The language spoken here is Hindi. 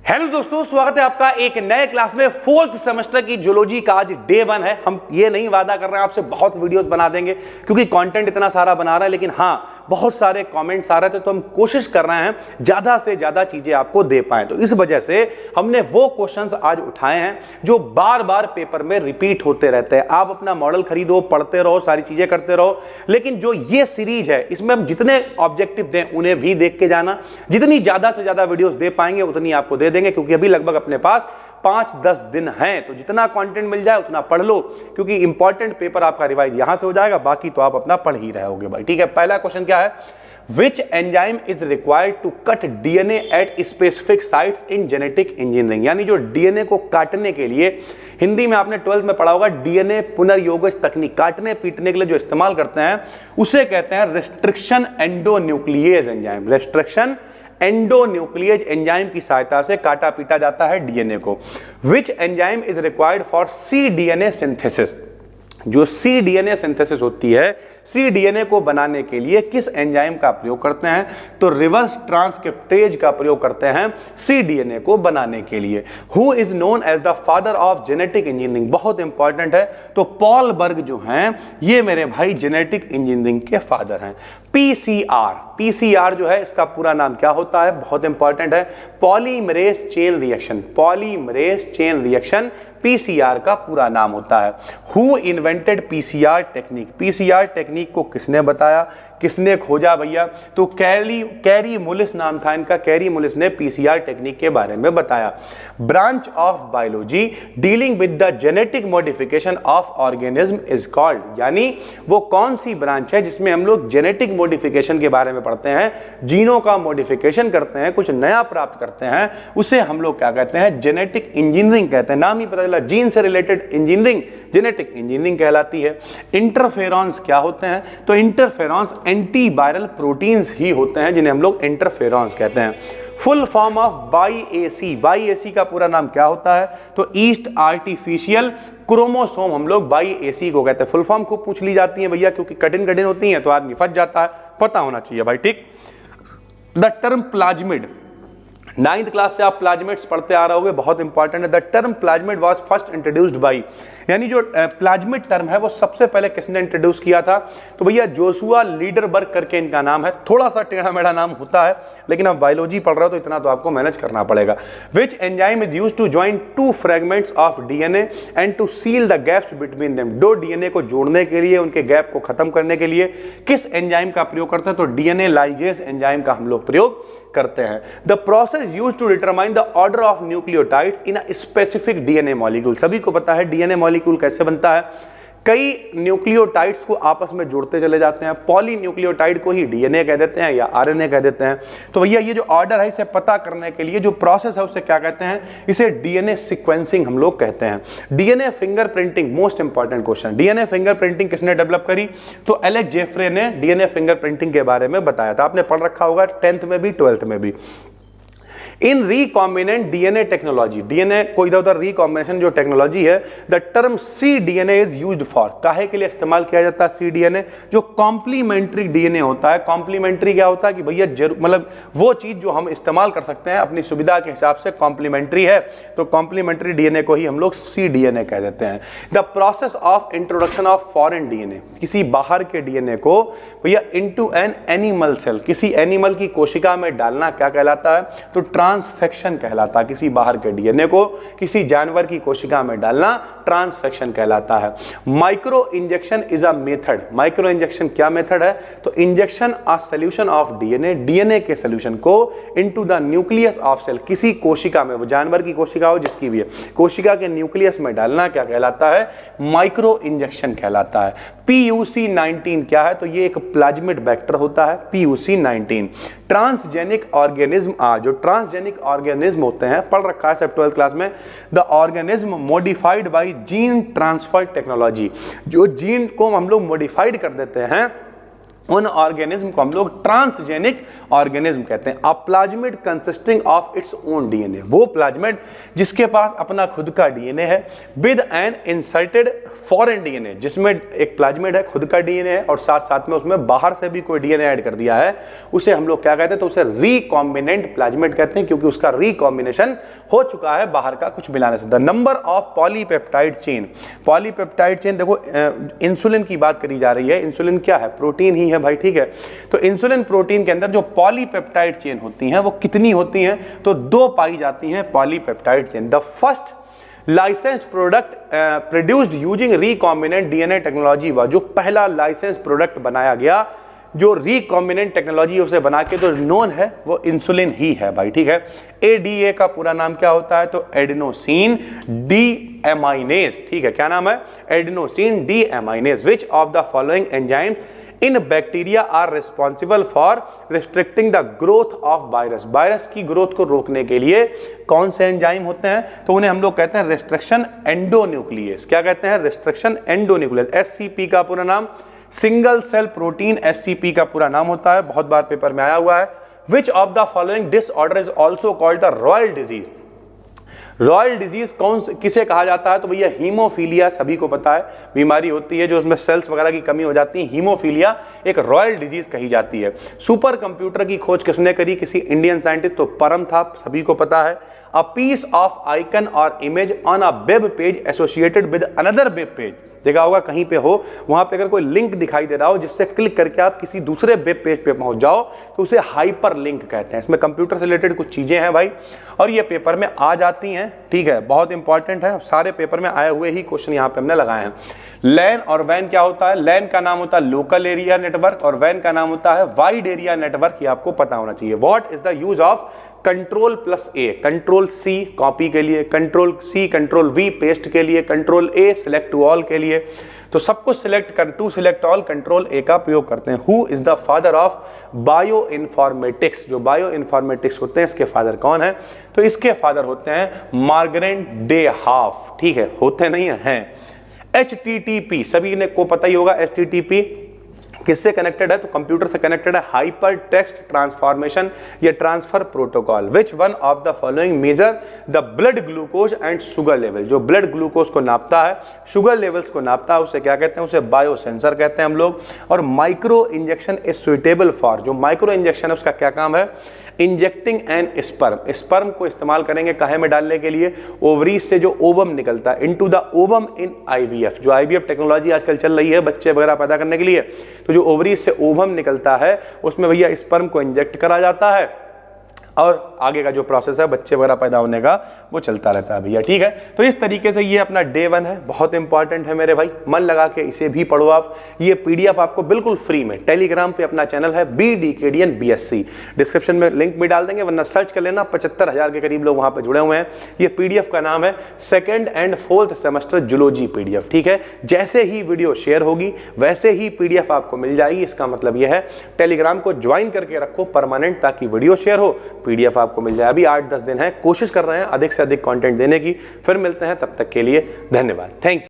हेलो दोस्तों, स्वागत है आपका एक नए क्लास में। फोर्थ सेमेस्टर की जूलॉजी का आज डे 1 है। हम ये नहीं वादा कर रहे हैं आपसे बहुत वीडियोस बना देंगे क्योंकि कंटेंट इतना सारा बना रहा है, लेकिन हाँ बहुत सारे कमेंट्स आ रहे थे तो हम कोशिश कर रहे हैं ज़्यादा से ज़्यादा चीज़ें आपको दे पाएं। तो इस वजह से हमने वो क्वेश्चंस आज उठाए हैं जो बार बार पेपर में रिपीट होते रहते हैं। आप अपना मॉडल खरीदो, पढ़ते रहो, सारी चीज़ें करते रहो, लेकिन जो ये सीरीज है इसमें हम जितने ऑब्जेक्टिव दें उन्हें भी देख के जाना। जितनी ज़्यादा से ज़्यादा वीडियोस दे पाएंगे उतनी आपको दे देंगे, क्योंकि अभी लगभग अपने पास 5-10 दिन हैं। तो जितना कंटेंट मिल जाए उतना पढ़ लो, क्योंकि इंपॉर्टेंट पेपर आपका रिवाइज यहां से हो जाएगा, बाकी तो आप अपना पढ़ ही रहोगे भाई। ठीक है, पहला क्वेश्चन क्या है? Which enzyme is required to cut DNA at specific sites in genetic engineering? यानी जो डीएनए को काटने के लिए, हिंदी में आपने 12th में पढ़ा होगा, डीएनए पुनर्योगज तकनीक, काटने पीटने के लिए जो इस्तेमाल करते हैं उसे कहते हैं restriction endonuclease enzyme. Restriction endonuclease enzyme की सहायता से काटा पीटा जाता है डीएनए को। Which enzyme is required for c DNA synthesis? जो सी डीएनए सिंथेसिस होती है, सी डीएनए को बनाने के लिए किस एंजाइम का प्रयोग करते हैं? तो रिवर्स ट्रांसक्रिप्टेज का प्रयोग करते हैं सी डीएनए को बनाने के लिए। Who is known as the father of genetic engineering? बहुत इंपॉर्टेंट है। तो पॉल बर्ग जो हैं ये मेरे भाई जेनेटिक इंजीनियरिंग के फादर हैं। पीसीआर, पीसीआर जो है इसका पूरा नाम क्या होता है? बहुत इंपॉर्टेंट है, polymerase chain reaction. Polymerase chain reaction PCR का पूरा नाम होता है। Who invented PCR technique? PCR technique को किसने बताया, किसने खोजा भैया? तो कैरी मुलिस नाम था इनका। कैरी मुलिस ने पीसीआर टेक्निक के बारे में बताया। Branch of biology dealing with the genetic modification of organism is called? यानी वो कौन सी ब्रांच है जिसमें हम लोग जेनेटिक मॉडिफिकेशन के बारे में पढ़ते हैं, जीनों का मॉडिफिकेशन करते हैं, कुछ नया प्राप्त करते हैं, उसे हम लोग क्या कहते हैं? जेनेटिक इंजीनियरिंग कहते हैं। नाम ही पता चला, जीन से रिलेटेड इंजीनियरिंग जेनेटिक इंजीनियरिंग कहलाती है। इंटरफेरॉन्स क्या होते हैं? तो इंटरफेरॉन्स एंटीवायरल प्रोटीन्स ही होते हैं जिन्हें हम लोग इंटरफेरॉन्स कहते हैं। फुल फॉर्म ऑफ बाईएसी, बाईएसी का पूरा नाम क्या होता है? तो ईस्ट आर्टिफिशियल क्रोमोसोम हम लोग बाईएसी को कहते हैं। फुल फॉर्म खूब पूछ ली जाती है भैया, क्योंकि कठिन होती है तो आदमी फंस जाता है, पता होना चाहिए भाई। ठीक। The term plasmid, 9th class से आप प्लाज्मिड्स पढ़ते आ रहे होगे, बहुत इंपॉर्टेंट है। The term plasmid was first introduced by, यानी जो प्लाज्मिड टर्म है वो सबसे पहले किसने इंट्रोड्यूस किया था? तो भैया जोशुआ लीडरबर्ग करके इनका नाम है। थोड़ा सा टेढ़ा मेढ़ा नाम होता है, लेकिन आप बायोलॉजी पढ़ रहे हो तो इतना तो आपको मैनेज करना पड़ेगा। Which enzyme is used to join 2 fragments of DNA and to seal the gaps between them? 2 DNA को जोड़ने के लिए, उनके गैप को खत्म करने के लिए किस एंजाइम का प्रयोग करते हैं? तो डीएनए लाइगेज एंजाइम का हम लोग प्रयोग करते हैं। The process used to determine the order of nucleotides in a specific DNA molecule? सभी को पता है डीएनए मॉलिक्यूल कैसे बनता है। कई न्यूक्लियोटाइड्स को आपस में जोड़ते चले जाते हैं। पॉली न्यूक्लियोटाइड को ही डीएनए कह देते हैं या आरएनए कह देते हैं। तो भैया ये जो ऑर्डर है इसे पता करने के लिए जो प्रोसेस है उसे क्या कहते हैं? इसे डीएनए सीक्वेंसिंग हम लोग कहते हैं। DNA fingerprinting, most important question. DNA fingerprinting किसने डेवलप करी? तो एलेक्स जेफरे ने डीएनए फिंगरप्रिंटिंग के बारे में बताया था। आपने पढ़ रखा होगा 10th में भी 12th में भी। In recombinant DNA technology, DNA को इधर उधर रिकॉम्बिनेशन जो टेक्नोलॉजी है, the term c DNA is used for, काहे के लिए इस्तेमाल किया जाता है सी डीएनए? जो कॉम्प्लीमेंट्री डीएनए होता है। कॉम्प्लीमेंट्री क्या होता है कि भैया मतलब वो चीज जो हम इस्तेमाल कर सकते हैं अपनी सुविधा के हिसाब से कॉम्प्लीमेंट्री है, तो कॉम्प्लीमेंट्री डीएनए को ही हम लोग सी डीएनए कह देते हैं। The process of introduction of foreign DNA, किसी बाहर के डीएनए को भैया इनटू एन एनिमल सेल, किसी एनिमल की कोशिका में डालना क्या कहलाता है? तो ट्रांसफेक्शन कहलाता है। किसी बाहर के डीएनए को किसी जानवर की कोशिका में डालना ट्रांसफेक्शन कहलाता है। Micro injection is a method. Micro injection क्या मेथड है? तो injection a solution of DNA, DNA के सॉल्यूशन को into the nucleus of cell, किसी कोशिका में, वो जानवर की कोशिका हो जिसकी भी है, कोशिका के न्यूक्लियस में डालना क्या कहलाता है? माइक्रो इंजेक्शन कहलाता है। PUC19 क्या है? तो ये एक प्लाज्मिड वेक्टर होता है PUC19। ट्रांसजेनिक ऑर्गेनिज्म, जो ट्रांसजेनिक ऑर्गेनिज्म होते हैं, पढ़ रखा है सब 12th क्लास में। The organism modified by gene transfer technology, जो जीन को हम लोग मॉडिफाइड कर देते हैं उन ऑर्गेनिज्म को हम लोग ट्रांसजेनिक ऑर्गेनिज्म कहते हैं। A plasmid consisting of its own DNA, वो प्लाज्मिड जिसके पास अपना खुद का डीएनए है, with an inserted foreign DNA, जिसमें एक प्लाज्मिड है, खुद का डीएनए है और साथ साथ में उसमें बाहर से भी कोई डीएनए ऐड कर दिया है, उसे हम लोग क्या कहते हैं, तो उसे रिकॉम्बिनेंट प्लाज्मिड कहते हैं, क्योंकि उसका रिकॉम्बिनेशन हो चुका है बाहर का कुछ मिलाने से। The number of polypeptide chain, polypeptide chain देखो, इंसुलिन की बात करी जा रही है। इंसुलिन क्या है, प्रोटीन ही है भाई, ठीक है। तो इंसुलिन प्रोटीन के अंदर जो पॉलीपेप्टाइड चेन होती हैं वो कितनी होती हैं, तो 2 पाई जाती हैं polypeptide chain. The first licensed product produced using recombinant DNA technology व जो पहला लाइसेंस प्रोडक्ट बनाया गया जो रिकॉम्बिनेंट टेक्नोलॉजी उसे बना के जो नोन है वो इंसुलिन ही है भाई, ठीक है। एडीए का पूरा नाम क्या होता है, तो एडेनोसिन डीएमाइनेज, ठीक है। क्या नाम है, adenosine deaminase. Which of the following enzymes in bacteria are responsible for restricting the growth of virus, virus की ग्रोथ को रोकने के लिए कौन से एंजाइम होते हैं, तो उन्हें हम लोग कहते हैं रिस्ट्रिक्शन एंडोन्यूक्लियस। क्या कहते हैं, रिस्ट्रिक्शन एंडोन्यूक्लियस। एससीपी का पूरा नाम सिंगल सेल प्रोटीन, एससीपी का पूरा नाम होता है, बहुत बार पेपर में आया हुआ है। विच of the following disorder is also called the royal disease, royal disease कौन किसे कहा जाता है, तो भैया हीमोफीलिया, सभी को पता है बीमारी होती है जो उसमें सेल्स वगैरह की कमी हो जाती है, हीमोफीलिया एक रॉयल डिजीज कही जाती है। सुपर कंप्यूटर की खोज किसने करी, किसी इंडियन साइंटिस्ट, तो परम था, सभी को पता है। अ पीस ऑफ आइकन और image on a web page associated with another web page, देखा होगा कहीं पे हो, वहां पे अगर कोई लिंक दिखाई दे रहा हो जिससे क्लिक करके आप किसी दूसरे वेब पेज पे पहुंच जाओ तो उसे हाइपर लिंक कहते हैं। इसमें कंप्यूटर से रिलेटेड कुछ चीजें हैं भाई, और ये पेपर में आ जाती हैं, ठीक है, बहुत इंपॉर्टेंट है। सारे पेपर में आए हुए ही क्वेश्चन यहाँ पे हमने लगाए हैं। लैन और वैन क्या होता है, लैन का नाम होता है लोकल एरिया नेटवर्क और वैन का नाम होता है वाइड एरिया नेटवर्क, ये आपको पता होना चाहिए। What is the use of control plus A, control C copy के लिए, control C control V paste के लिए, control A select to all के लिए, तो सब कुछ सिलेक्ट कर to select all control A का प्रयोग करते हैं। Who is the father of bioinformatics, जो बायो इन्फॉर्मेटिक्स होते हैं इसके फादर कौन है, तो इसके फादर होते हैं मार्गरेट डे हाफ, ठीक है, होते नहीं हैं। HTTP सभी ने को पता ही होगा, HTTP किससे कनेक्टेड है, तो कंप्यूटर से कनेक्टेड है, हाइपर टेक्स्ट ट्रांसफॉर्मेशन या transfer protocol. Which one of the following measure the blood glucose and sugar level, जो ब्लड ग्लूकोज को नापता है, शुगर लेवल्स को नापता है, उसे क्या कहते हैं, उसे बायोसेंसर कहते हैं हम लोग। और micro injection is suitable for, जो माइक्रो इंजेक्शन है उसका क्या काम है, इंजेक्टिंग एन स्पर्म, स्पर्म को इस्तेमाल करेंगे काहे में डालने के लिए, ओवरीज से जो ओवम निकलता है into the ovum in IVF, जो आईवीएफ टेक्नोलॉजी आजकल चल रही है बच्चे वगैरह पैदा करने के लिए, तो जो ओवरीज से ओवम निकलता है उसमें भैया स्पर्म को इंजेक्ट करा जाता है और आगे का जो प्रोसेस है बच्चे वगैरह पैदा होने का वो चलता रहता है भैया, ठीक है। तो इस तरीके से ये अपना डे 1 है, बहुत इंपॉर्टेंट है मेरे भाई, मन लगा के इसे भी पढ़ो आप। ये पीडीएफ आपको बिल्कुल फ्री में टेलीग्राम पे अपना चैनल है BDKDN BSc, डिस्क्रिप्शन में लिंक भी डाल देंगे, वरना सर्च कर लेना, 75,000 के करीब लोग वहां पे जुड़े हुए हैं। ये पीडीएफ का नाम है 2nd and 4th semester zoology PDF, ठीक है। जैसे ही वीडियो शेयर होगी वैसे ही पीडीएफ आपको मिल जाएगी, इसका मतलब यह है टेलीग्राम को ज्वाइन करके रखो परमानेंट, ताकि वीडियो शेयर हो, पीडीएफ आपको मिल जाए। अभी 8-10 दिन है, कोशिश कर रहे हैं अधिक से अधिक कंटेंट देने की। फिर मिलते हैं, तब तक के लिए धन्यवाद, थैंक यू।